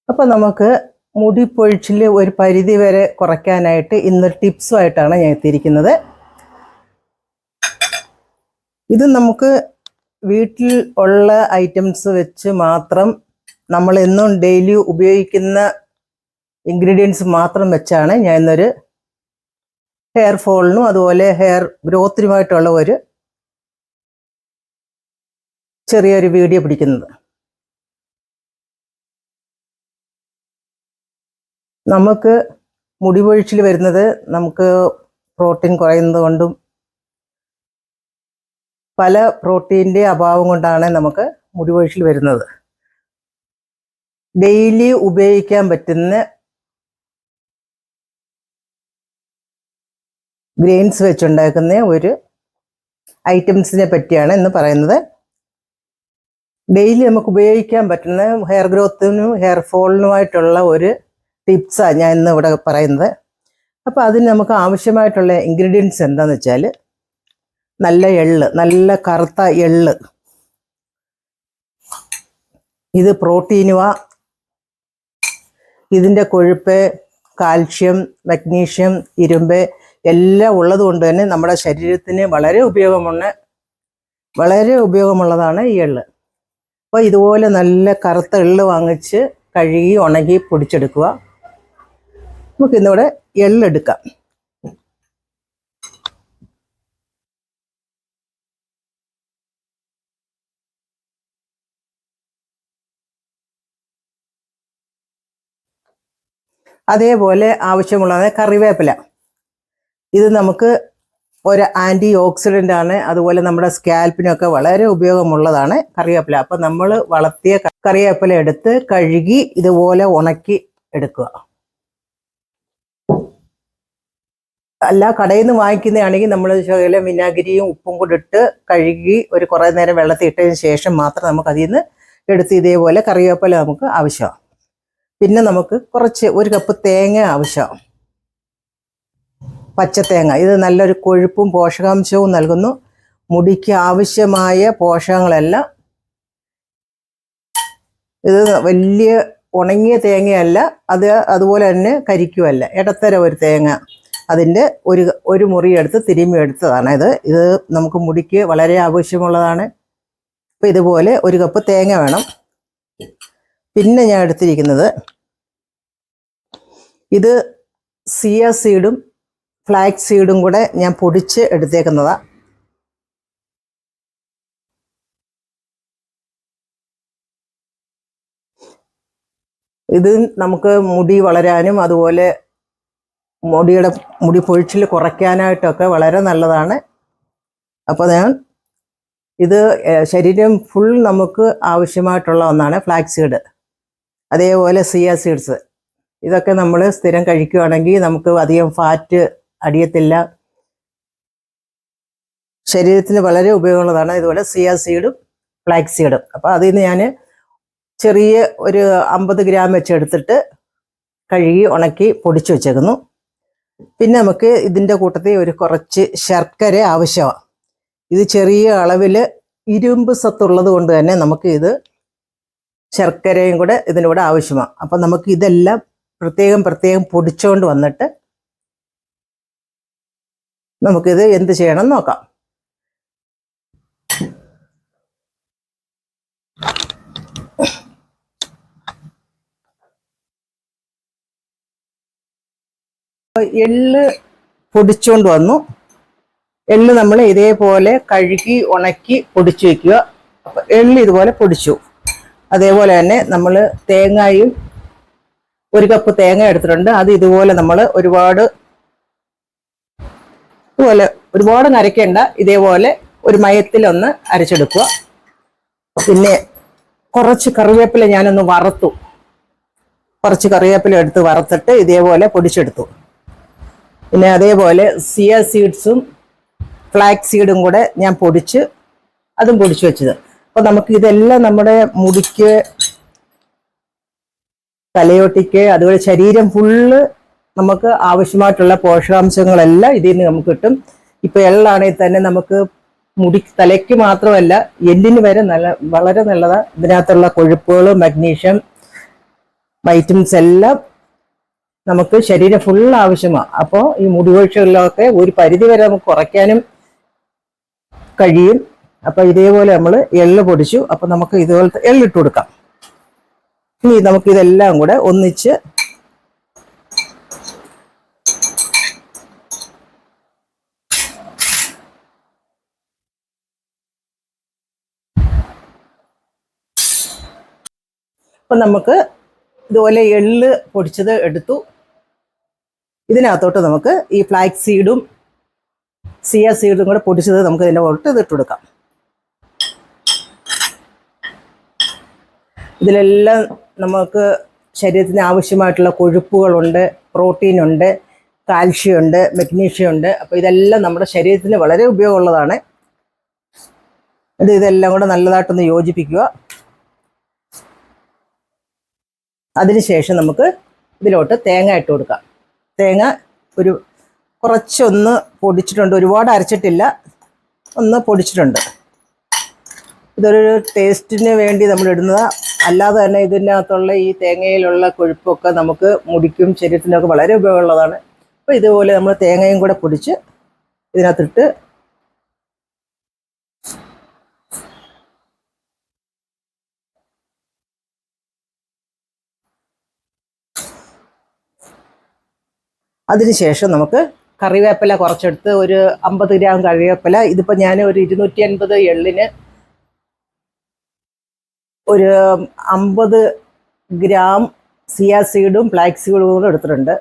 അപ്പോൾ നമുക്ക് മുടി പൊഴിച്ചിൽ ഒരു പരിധി വരെ കുറയ്ക്കാനായിട്ട് ഇന്നൊരു ടിപ്സുമായിട്ടാണ് ഞാൻ എത്തിയിരിക്കുന്നത്. ഇത് നമുക്ക് വീട്ടിൽ ഉള്ള ഐറ്റംസ് വെച്ച് മാത്രം, നമ്മൾ എന്നും ഡെയിലി ഉപയോഗിക്കുന്ന ഇൻഗ്രീഡിയൻസ് മാത്രം വെച്ചാണ് ഞാൻ ഇന്നൊരു ഹെയർ ഫോളിനും അതുപോലെ ഹെയർ ഗ്രോത്തിനുമായിട്ടുള്ള ഒരു ചെറിയൊരു വീഡിയോ പിടിക്കുന്നത്. നമുക്ക് മുടി പൊഴിച്ചിൽ വരുന്നത് നമുക്ക് പ്രോട്ടീൻ കുറയുന്നത് കൊണ്ടും പല പ്രോട്ടീൻ്റെ അഭാവം കൊണ്ടാണ് നമുക്ക് മുടി പൊഴിച്ചിൽ വരുന്നത്. ഡെയിലി ഉപയോഗിക്കാൻ പറ്റുന്ന ഗ്രെയിൻസ് വെച്ചുണ്ടാക്കുന്ന ഒരു ഐറ്റംസിനെ പറ്റിയാണ് ഇന്ന് പറയുന്നത്. ഡെയിലി നമുക്ക് ഉപയോഗിക്കാൻ പറ്റുന്ന ഹെയർ ഗ്രോത്തിനും ഹെയർ ഫോളിനുമായിട്ടുള്ള ഒരു ടിപ്സാണ് ഞാൻ ഇന്ന് ഇവിടെ പറയുന്നത്. അപ്പോൾ അതിന് നമുക്ക് ആവശ്യമായിട്ടുള്ള ഇൻഗ്രീഡിയൻസ് എന്താണെന്ന് വെച്ചാൽ, നല്ല എള്ള്, നല്ല കറുത്ത എള്ള്. ഇത് പ്രോട്ടീനുവാ. ഇതിൻ്റെ കൊഴുപ്പ്, കാൽഷ്യം, മഗ്നീഷ്യം, ഇരുമ്പ് എല്ലാം ഉള്ളത് കൊണ്ട് തന്നെ നമ്മുടെ ശരീരത്തിന് വളരെ ഉപയോഗമുള്ളതാണ് ഈ എള്ള്. അപ്പോൾ ഇതുപോലെ നല്ല കറുത്ത എള്ള് വാങ്ങിച്ച് കഴുകി ഉണക്കി പൊടിച്ചെടുക്കുക. നമുക്കിന്നിവിടെ എള്ളെടുക്കാം. അതേപോലെ ആവശ്യമുള്ളത് കറിവേപ്പില. ഇത് നമുക്ക് ഒരു ആൻറ്റി ഓക്സിഡൻ്റ് ആണ്. അതുപോലെ നമ്മുടെ സ്കാൽപ്പിനൊക്കെ വളരെ ഉപയോഗമുള്ളതാണ് കറിവേപ്പില. അപ്പം നമ്മൾ വളർത്തിയ കറിവേപ്പില എടുത്ത് കഴുകി ഇതുപോലെ ഉണക്കി എടുക്കുക. അല്ല, കടയിൽ നിന്ന് വാങ്ങിക്കുന്നതാണെങ്കിൽ നമ്മൾ ശകലം വിനാഗിരിയും ഉപ്പും കൂടി ഇട്ട് കഴുകി ഒരു കുറേ നേരം വെള്ളത്തിൽ ഇട്ടതിന് ശേഷം മാത്രം നമുക്ക് അതിൽ നിന്ന് എടുത്ത് ഇതേപോലെ കറിവേപ്പില നമുക്ക് ആവശ്യമാണ്. പിന്നെ നമുക്ക് ഒരു കപ്പ് തേങ്ങ ആവശ്യമാണ്, പച്ചത്തേങ്ങ. ഇത് നല്ലൊരു കൊഴുപ്പും പോഷകാംശവും നൽകുന്നു. മുടിക്ക് ആവശ്യമായ പോഷകങ്ങളെല്ലാം. ഇത് വലിയ ഉണങ്ങിയ തേങ്ങയല്ല, അതുപോലെ തന്നെ കരിക്കുമല്ല, ഇടത്തരം ഒരു തേങ്ങ. അതിൻ്റെ ഒരു മുറി എടുത്ത് തിരുമ്മി എടുത്തതാണ് ഇത് നമുക്ക് മുടിക്ക് വളരെ ആവശ്യമുള്ളതാണ്. അപ്പോൾ ഇതുപോലെ ഒരു കപ്പ് തേങ്ങ വേണം. പിന്നെ ഞാൻ എടുത്തിരിക്കുന്നത് ഇത് സിയ സീഡും ഫ്ലാക്സ് സീഡും കൂടെ ഞാൻ പൊടിച്ച് എടുത്തേക്കുന്നതാണ്. ഇത് നമുക്ക് മുടി വളരാനും അതുപോലെ മുടി പൊഴിച്ചിൽ കുറയ്ക്കാനായിട്ടൊക്കെ വളരെ നല്ലതാണ്. അപ്പോൾ ഇത് ശരീരം ഫുൾ നമുക്ക് ആവശ്യമായിട്ടുള്ള ഒന്നാണ് ഫ്ലാക്സ് സീഡ്. അതേപോലെ സിയ സീഡ്സ്. ഇതൊക്കെ നമ്മൾ സ്ഥിരം കഴിക്കുകയാണെങ്കിൽ നമുക്ക് അധികം ഫാറ്റ് അടിയത്തില്ല, ശരീരത്തിന് വളരെ ഉപയോഗമുള്ളതാണ്. ഇതുപോലെ സിയ സീഡും ഫ്ലാക്സ് സീഡും. അപ്പോൾ അതിൽ നിന്ന് ഞാൻ ചെറിയ ഒരു 50 ഗ്രാം വെച്ച് എടുത്തിട്ട് കഴുകി ഉണക്കി പൊടിച്ചു വെച്ചേക്കുന്നു. പിന്നെ നമുക്ക് ഇതിൻ്റെ കൂട്ടത്തിൽ കുറച്ച് ശർക്കര ആവശ്യമാണ്. ഇത് ചെറിയ അളവിൽ ഇരുമ്പ് സത്തുള്ളത് കൊണ്ട് തന്നെ നമുക്ക് ഇത് ശർക്കരയും കൂടെ ഇതിൻ്റെ കൂടെ ആവശ്യമാണ്. അപ്പം നമുക്ക് ഇതെല്ലാം പ്രത്യേകം പൊടിച്ചുകൊണ്ട് വന്നിട്ട് നമുക്കിത് എന്ത് ചെയ്യണം നോക്കാം. എള്ള് പൊടിച്ചുകൊണ്ട് വന്നു. എള്ള് നമ്മൾ ഇതേപോലെ കഴുകി ഉണക്കി പൊടിച്ചു വയ്ക്കുക. എള്ള് ഇതുപോലെ പൊടിച്ചു. അതേപോലെ തന്നെ നമ്മൾ തേങ്ങയും ഒരു കപ്പ് തേങ്ങ എടുത്തിട്ടുണ്ട്. അത് ഇതുപോലെ നമ്മൾ ഒരുപാട് നരയ്ക്കേണ്ട, ഇതേപോലെ ഒരു മയത്തിലൊന്ന് അരച്ചെടുക്കുക. പിന്നെ കുറച്ച് കറിവേപ്പില ഞാനൊന്ന് വറുത്തു. കുറച്ച് കറിവേപ്പില എടുത്ത് വറുത്തിട്ട് ഇതേപോലെ പൊടിച്ചെടുത്തു. പിന്നെ അതേപോലെ സിയ സീഡ്സും ഫ്ലാക്സ് സീഡും കൂടെ ഞാൻ അതും പൊടിച്ചു വെച്ചത്. അപ്പോൾ നമുക്ക് ഇതെല്ലാം നമ്മുടെ മുടിക്ക്, തലയോട്ടിക്ക്, അതുപോലെ ശരീരം ഫുള്ള് നമുക്ക് ആവശ്യമായിട്ടുള്ള പോഷകാംശങ്ങളെല്ലാം ഇതിൽ നിന്ന് നമുക്ക് കിട്ടും. ഇപ്പൊ എള്ളാണെങ്കിൽ തന്നെ നമുക്ക് തലയ്ക്ക് മാത്രമല്ല എല്ലിന് വരെ വളരെ നല്ലതാണ്. ഇതിനകത്തുള്ള കൊഴുപ്പുകൾ, മഗ്നീഷ്യം വൈറ്റമിൻസ് എല്ലാം നമുക്ക് ശരീരം ഫുൾ ആവശ്യമാണ്. അപ്പോൾ ഈ മുടികൊഴിച്ചിലൊക്കെ ഒരു പരിധി വരെ നമുക്ക് കുറയ്ക്കാനും കഴിയും. അപ്പോൾ ഇതേപോലെ നമ്മൾ എള്ള് പൊടിച്ചു. അപ്പോൾ നമുക്ക് ഇതുപോലത്തെ എള്ളിട്ട് കൊടുക്കാം. ഇനി നമുക്കിതെല്ലാം കൂടെ ഒന്നിച്ച് അപ്പം നമുക്ക് ഇതുപോലെ എള്ള് പൊടിച്ചത് എടുത്തു. ഇതിനകത്തോട്ട് നമുക്ക് ഈ ഫ്ലാക്സ് സീഡും സിയ സീഡും കൂടെ പൊടിച്ചത് നമുക്ക് ഇതിൻ്റെ പുറത്ത് ഇതിട്ട് കൊടുക്കാം. ഇതിലെല്ലാം നമുക്ക് ശരീരത്തിന് ആവശ്യമായിട്ടുള്ള കൊഴുപ്പുകളുണ്ട്, പ്രോട്ടീനുണ്ട്, കാൽഷ്യം ഉണ്ട്, മഗ്നീഷ്യം ഉണ്ട്. അപ്പോൾ ഇതെല്ലാം നമ്മുടെ ശരീരത്തിന് വളരെ ഉപയോഗമുള്ളതാണ്. ഇതെല്ലാം കൂടെ നല്ലതായിട്ടൊന്ന് യോജിപ്പിക്കുക. അതിനുശേഷം നമുക്ക് ഇതിലോട്ട് തേങ്ങ ഇട്ട് കൊടുക്കാം. തേങ്ങ ഒരു കുറച്ചൊന്ന് പൊടിച്ചിട്ടുണ്ട്, ഒരുപാട് അരച്ചിട്ടില്ല, ഒന്ന് പൊടിച്ചിട്ടുണ്ട്. ഇതൊരു ടേസ്റ്റിന് വേണ്ടി നമ്മൾ ഇടുന്നത്. അല്ലാതെ തന്നെ ഇതിനകത്തുള്ള ഈ തേങ്ങയിലുള്ള കൊഴുപ്പൊക്കെ നമുക്ക് മുടിക്കും ശരീരത്തിനൊക്കെ വളരെ ഉപയോഗമുള്ളതാണ്. അപ്പോൾ ഇതുപോലെ നമ്മൾ തേങ്ങയും കൂടെ പൊടിച്ച് ഇതിനകത്തിട്ട് അതിനുശേഷം നമുക്ക് കറിവേപ്പില കുറച്ചെടുത്ത് ഒരു 50 ഗ്രാം കറിവേപ്പില. ഇതിപ്പോൾ ഞാൻ ഒരു 250 എള്ളിന് ഒരു 50 ഗ്രാം സിയ സീഡും ഫ്ലാക്സ് സീഡും കൂടെ എടുത്തിട്ടുണ്ട്.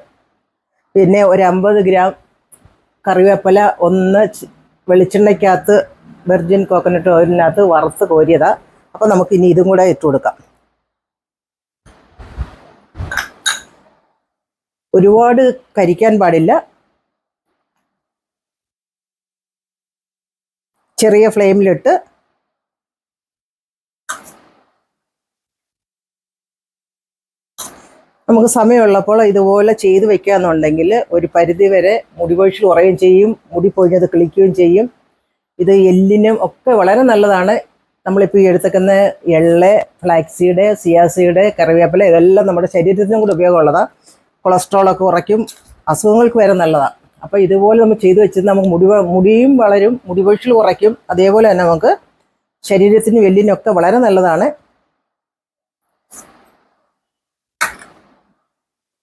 പിന്നെ ഒരു 50 ഗ്രാം കറിവേപ്പില ഒന്ന് വെളിച്ചെണ്ണയ്ക്കകത്ത് വെർജിൻ കോക്കനട്ട് ഓയിലിനകത്ത് വറുത്ത് കോരിയതാണ്. അപ്പോൾ നമുക്ക് ഇനി ഇതും കൂടെ ഇട്ട് കൊടുക്കാം. ഒരുപാട് കരിക്കാൻ പാടില്ല. ചെറിയ ഫ്ലെയിമിലിട്ട് നമുക്ക് സമയമുള്ളപ്പോൾ ഇതുപോലെ ചെയ്ത് വെക്കുകയെന്നുണ്ടെങ്കിൽ ഒരു പരിധി വരെ മുടി കൊഴിച്ചിൽ കുറയുകയും ചെയ്യും, മുടി പൊഴിഞ്ഞത് കിളിക്കുകയും ചെയ്യും. ഇത് എല്ലിനും ഒക്കെ വളരെ നല്ലതാണ്. നമ്മളിപ്പോൾ ഈ എടുത്തേക്കുന്ന എള്ള്, ഫ്ലാക്സീഡ്, സിയാസീഡ്, കറിവേപ്പില ഇതെല്ലാം നമ്മുടെ ശരീരത്തിനും കൂടി ഉപയോഗമുള്ളതാണ്. കൊളസ്ട്രോളൊക്കെ കുറയ്ക്കും, അസുഖങ്ങൾക്ക് വരെ നല്ലതാണ്. അപ്പോൾ ഇതുപോലെ നമ്മൾ ചെയ്തു വെച്ചിട്ട് നമുക്ക് മുടിയും വളരും, മുടി കൊഴിച്ചിൽ കുറയ്ക്കും. അതേപോലെ തന്നെ നമുക്ക് ശരീരത്തിനും എല്ലിനൊക്കെ വളരെ നല്ലതാണ്.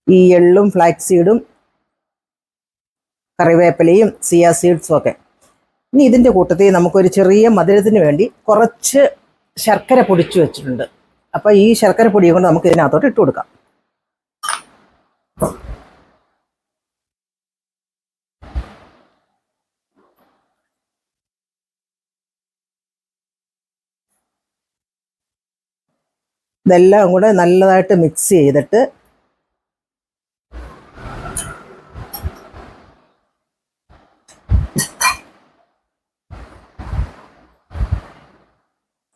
ഈ എള്ളും ഫ്ലാക്സ് സീഡും കറിവേപ്പിലയും സിയ സീഡ്സും ഒക്കെ. ഇനി ഇതിൻ്റെ കൂട്ടത്തിൽ നമുക്കൊരു ചെറിയ മധുരത്തിന് വേണ്ടി കുറച്ച് ശർക്കര പൊടിച്ചു വെച്ചിട്ടുണ്ട്. അപ്പോൾ ഈ ശർക്കര പൊടിയും കൊണ്ട് നമുക്ക് ഇതിനകത്തോട്ട് ഇട്ട് കൊടുക്കാം. ഇതെല്ലാം കൂടെ നല്ലതായിട്ട് മിക്സ് ചെയ്തിട്ട്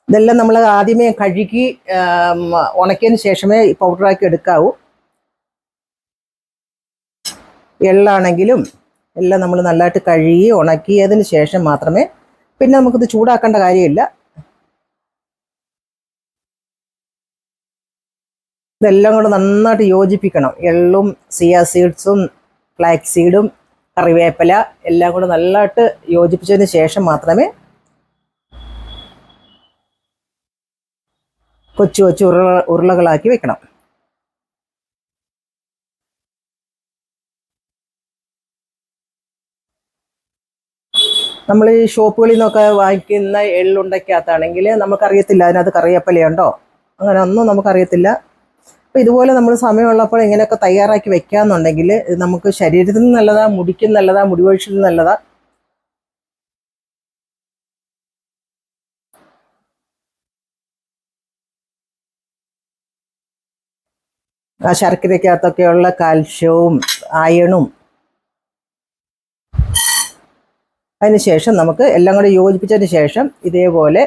ഇതെല്ലാം നമ്മൾ ആദ്യമേ കഴുകി ഉണക്കിയതിന് ശേഷമേ പൗഡറാക്കി എടുക്കാവൂ. എള്ളാണെങ്കിലും എല്ലാം നമ്മൾ നല്ലതായിട്ട് കഴുകി ഉണക്കിയതിന് ശേഷം മാത്രമേ, പിന്നെ നമുക്കിത് ചൂടാക്കേണ്ട കാര്യമില്ല. ഇതെല്ലാം കൂടെ നന്നായിട്ട് യോജിപ്പിക്കണം. എള്ളും സിയ സീഡ്സും ഫ്ലാക്സ് സീഡും കറിവേപ്പില എല്ലാം കൂടെ നല്ലതായിട്ട് യോജിപ്പിച്ചതിന് ശേഷം മാത്രമേ കൊച്ചു കൊച്ചു ഉരുളകളാക്കി വെക്കണം. നമ്മൾ ഈ ഷോപ്പുകളിൽ നിന്നൊക്കെ വാങ്ങിക്കുന്ന എള്ളുണ്ടയ്ക്കകത്താണെങ്കിൽ നമുക്കറിയത്തില്ല അതിനകത്ത് കറിവേപ്പിലയുണ്ടോ, അങ്ങനെ ഒന്നും നമുക്കറിയത്തില്ല. അപ്പോൾ ഇതുപോലെ നമ്മൾ സമയമുള്ളപ്പോൾ ഇങ്ങനെയൊക്കെ തയ്യാറാക്കി വെക്കാന്നുണ്ടെങ്കിൽ നമുക്ക് ശരീരത്തിന് നല്ലതാ, മുടിക്കും നല്ലതാ, മുടി കൊഴിച്ചിലിന് നല്ലതാ. ആ ശർക്കരയ്ക്കകത്തൊക്കെയുള്ള കാൽഷ്യവും അയണും. അതിനുശേഷം നമുക്ക് എല്ലാം കൂടെ യോജിപ്പിച്ചതിന് ശേഷം ഇതേപോലെ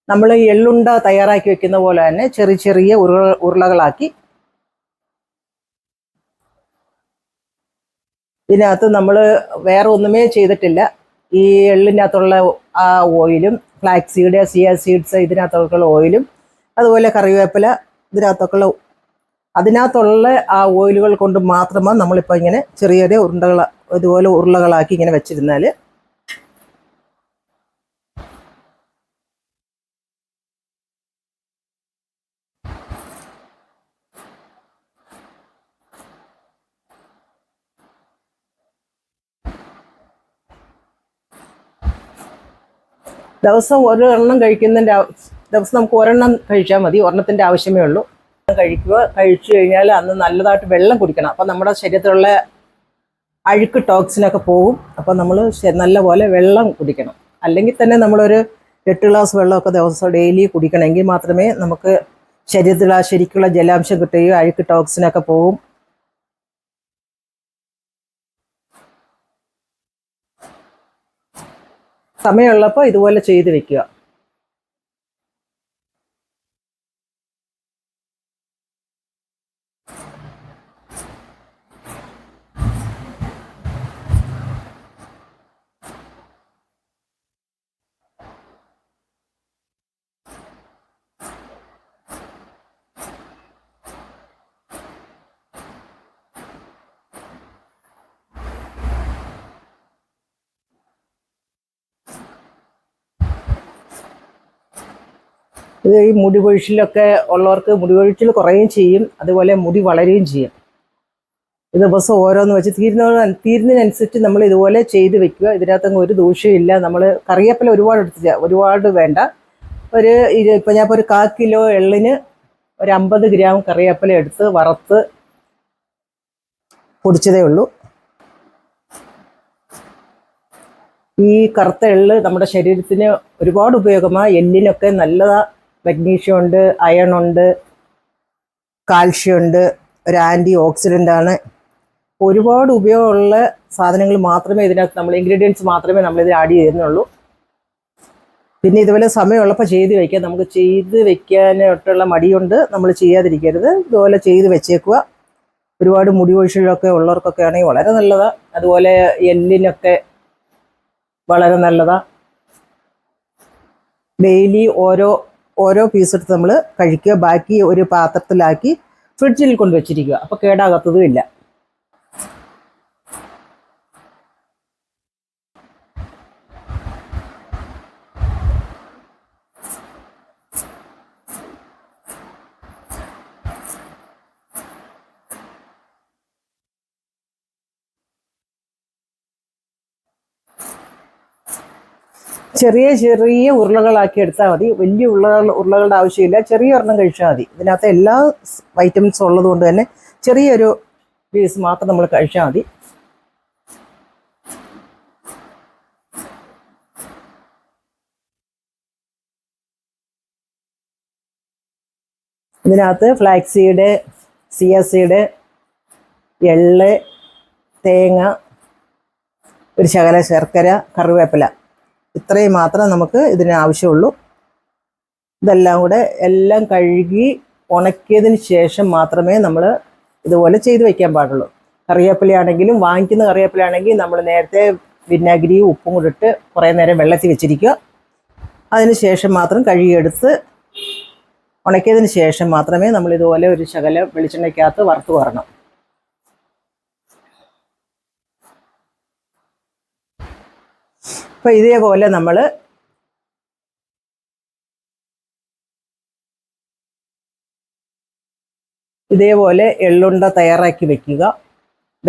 നമ്മൾ എള്ളുണ്ട തയ്യാറാക്കി വെക്കുന്ന പോലെ തന്നെ ചെറിയ ചെറിയ ഉരുളകളാക്കി ഇതിനകത്ത് നമ്മൾ വേറെ ഒന്നുമേ ചെയ്തിട്ടില്ല. ഈ എള്ളിനകത്തുള്ള ആ ഓയിലും ഫ്ലാക്സ് സീഡ്, സിയ സീഡ്സ് ഇതിനകത്തുള്ള ഓയിലും അതുപോലെ കറിവേപ്പില ഇതിനകത്തൊക്കെയുള്ള അതിനകത്തുള്ള ആ ഓയിലുകൾ കൊണ്ട് മാത്രമാണ് നമ്മളിപ്പോൾ ഇങ്ങനെ ചെറിയ ചെറിയ ഉരുണ്ടകൾ ഇതുപോലെ ഉരുളകളാക്കി ഇങ്ങനെ വെച്ചിരുന്നാൽ ദിവസം ഒരെണ്ണം ദിവസം നമുക്ക് ഒരെണ്ണം കഴിച്ചാൽ മതി. ഒരെണ്ണത്തിൻ്റെ ആവശ്യമേ ഉള്ളൂ. കഴിച്ചു കഴിഞ്ഞാൽ അന്ന് നല്ലതായിട്ട് വെള്ളം കുടിക്കണം. അപ്പം നമ്മുടെ ശരീരത്തിലുള്ള അഴുക്ക് ടോക്സിനൊക്കെ പോകും. അപ്പം നമ്മൾ നല്ലപോലെ വെള്ളം കുടിക്കണം. അല്ലെങ്കിൽ തന്നെ നമ്മളൊരു 8 ഗ്ലാസ് വെള്ളമൊക്കെ ദിവസം ഡെയിലി കുടിക്കണമെങ്കിൽ മാത്രമേ നമുക്ക് ശരീരത്തിൽ ആ ശരിക്കുള്ള ജലാംശം കിട്ടുകയും അഴുക്ക് ടോക്സിനൊക്കെ പോകും. സമയമുള്ളപ്പോൾ ഇതുപോലെ ചെയ്ത് വെക്കുക. ഇത് ഈ മുടി കൊഴിച്ചിലൊക്കെ ഉള്ളവർക്ക് മുടി കൊഴിച്ചിൽ കുറയുകയും ചെയ്യും, അതുപോലെ മുടി വളരുകയും ചെയ്യും. ഇത് ദിവസം ഓരോന്ന് വെച്ച് തീരുന്നതിനനുസരിച്ച് നമ്മൾ ഇതുപോലെ ചെയ്ത് വെക്കുക. ഇതിനകത്തൊന്നും ഒരു ദൂഷ്യമില്ല. നമ്മൾ കറിവേപ്പില ഒരുപാട് വേണ്ട. ഇപ്പം ഞാൻ ഇപ്പോൾ ഒരു 1/4 കിലോ എള്ളിന് ഒരു 50 ഗ്രാം കറിവേപ്പില എടുത്ത് വറുത്ത് പൊടിച്ചതേ ഉള്ളൂ. ഈ കറുത്ത എള്ള് നമ്മുടെ ശരീരത്തിന് ഒരുപാട് ഉപയോഗമാണ്. എല്ലിനൊക്കെ നല്ലതാണ്. മഗ്നീഷ്യം ഉണ്ട്, അയൺ ഉണ്ട്, കാൽഷ്യം ഉണ്ട്, ഒരു ആൻറ്റി ഓക്സിഡൻ്റ് ആണ്. ഒരുപാട് ഉപയോഗമുള്ള സാധനങ്ങൾ മാത്രമേ ഇതിനകത്ത് ഇൻഗ്രീഡിയൻസ് മാത്രമേ നമ്മളിതിൽ ആഡ് ചെയ്യുന്നുള്ളൂ. പിന്നെ ഇതുപോലെ സമയമുള്ളപ്പോൾ ചെയ്ത് വയ്ക്കുക. നമുക്ക് ചെയ്ത് വെക്കാനായിട്ടുള്ള മടിയുണ്ട് നമ്മൾ ചെയ്യാതിരിക്കരുത്. ഇതുപോലെ ചെയ്ത് വെച്ചേക്കുക. ഒരുപാട് മുടി കൊഴിച്ചിലൊക്കെ ഉള്ളവർക്കൊക്കെ ആണെങ്കിൽ വളരെ നല്ലതാണ്. അതുപോലെ എല്ലിനൊക്കെ വളരെ നല്ലതാണ്. ഡെയിലി ഓരോ പീസ് എടുത്ത് നമ്മൾ കഴിക്കുക. ബാക്കി ഒരു പാത്രത്തിലാക്കി ഫ്രിഡ്ജിൽ കൊണ്ടുവച്ചിരിക്കുക. അപ്പോൾ കേടാകത്തതുമില്ല. ചെറിയ ചെറിയ ഉരുളകളാക്കി എടുത്താൽ മതി. വലിയ ഉരുളകളുടെ ആവശ്യമില്ല. ചെറിയ ഒരെണ്ണം കഴിച്ചാൽ മതി. ഇതിനകത്ത് എല്ലാ വൈറ്റമിൻസും ഉള്ളത് കൊണ്ട് തന്നെ ചെറിയൊരു പീസ് മാത്രം നമ്മൾ കഴിച്ചാൽ മതി. ഇതിനകത്ത് ഫ്ലാക്സ് സീഡ്, ചിയ സീഡ്, എള്ള്, തേങ്ങ, ഒരു ശകല ശർക്കര, കറിവേപ്പില, ഇത്രയും മാത്രം നമുക്ക് ഇതിന് ആവശ്യമുള്ളൂ. ഇതെല്ലാം കൂടെ എല്ലാം കഴുകി ഉണക്കിയതിന് ശേഷം മാത്രമേ നമ്മൾ ഇതുപോലെ ചെയ്ത് വയ്ക്കാൻ പാടുള്ളൂ. കറിവേപ്പിലയാണെങ്കിലും വാങ്ങിക്കുന്ന കറിവേപ്പിലയാണെങ്കിൽ നമ്മൾ നേരത്തെ വിനാഗിരിയും ഉപ്പും കൂടെ ഇട്ട് കുറേ നേരം വെള്ളത്തിൽ വെച്ചിരിക്കുക. അതിന് ശേഷം മാത്രം കഴുകിയെടുത്ത് ഉണക്കിയതിന് ശേഷം മാത്രമേ നമ്മൾ ഇതുപോലെ ഒരു ശകലം വെളിച്ചെണ്ണയ്ക്കകത്ത് വറുത്ത് കോരണം. അപ്പോൾ ഇതേപോലെ നമ്മൾ എള്ളുണ്ട തയ്യാറാക്കി വെക്കുക.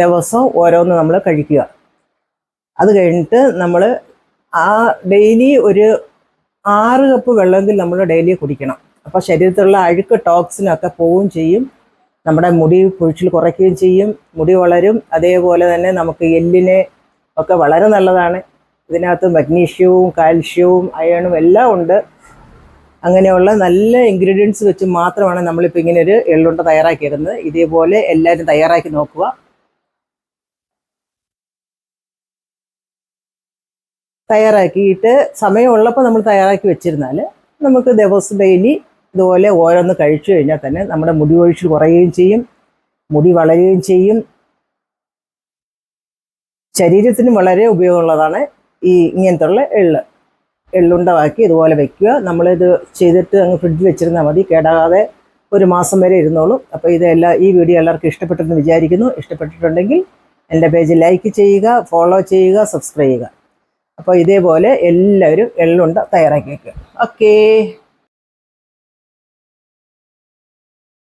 ദിവസം ഓരോന്ന് നമ്മൾ കഴിക്കുക. അത് കഴിഞ്ഞിട്ട് നമ്മൾ ഡെയിലി ഒരു 6 കപ്പ് വെള്ളമെങ്കിൽ നമ്മൾ ഡെയിലി കുടിക്കണം. അപ്പോൾ ശരീരത്തിലുള്ള അഴുക്ക് ടോക്സിനൊക്കെ പോവുകയും ചെയ്യും. നമ്മുടെ മുടി പൊഴിച്ചിൽ കുറയ്ക്കുകയും ചെയ്യും. മുടി വളരും. അതേപോലെ തന്നെ നമുക്ക് എല്ലിനെ ഒക്കെ വളരെ നല്ലതാണ്. ഇതിനകത്ത് മഗ്നീഷ്യവും കാൽഷ്യവും അയണും എല്ലാം ഉണ്ട്. അങ്ങനെയുള്ള നല്ല ഇൻഗ്രീഡിയൻസ് വെച്ച് മാത്രമാണ് നമ്മളിപ്പോൾ ഇങ്ങനെ ഒരു എള്ളുണ്ട തയ്യാറാക്കിയിരുന്നത്. ഇതേപോലെ എല്ലാവരും തയ്യാറാക്കി നോക്കുക. തയ്യാറാക്കിയിട്ട് സമയമുള്ളപ്പോൾ നമ്മൾ തയ്യാറാക്കി വെച്ചിരുന്നാൽ നമുക്ക് ദിവസം ഡെയിലി ഇതുപോലെ ഓരോന്ന് കഴിച്ചു കഴിഞ്ഞാൽ തന്നെ നമ്മുടെ മുടി കൊഴിച്ചിൽ കുറയുകയും ചെയ്യും, മുടി വളരുകയും ചെയ്യും. ശരീരത്തിന് വളരെ ഉപയോഗമുള്ളതാണ് ഇങ്ങനത്തുള്ള എള്ളുണ്ടവാക്കി ഇതുപോലെ വെക്കുക. നമ്മളിത് ചെയ്തിട്ട് അങ്ങ് ഫ്രിഡ്ജിൽ വെച്ചിരുന്നാൽ മതി. കേടാകാതെ 1 മാസം വരെ ഇരുന്നോളും. അപ്പോൾ ഈ വീഡിയോ എല്ലാവർക്കും ഇഷ്ടപ്പെട്ടെന്ന് വിചാരിക്കുന്നു. ഇഷ്ടപ്പെട്ടിട്ടുണ്ടെങ്കിൽ എൻ്റെ പേജ് ലൈക്ക് ചെയ്യുക, ഫോളോ ചെയ്യുക, സബ്സ്ക്രൈബ് ചെയ്യുക. അപ്പോൾ ഇതേപോലെ എല്ലാവരും എള്ളുണ്ട തയ്യാറാക്കി വയ്ക്കുക. ഓക്കേ.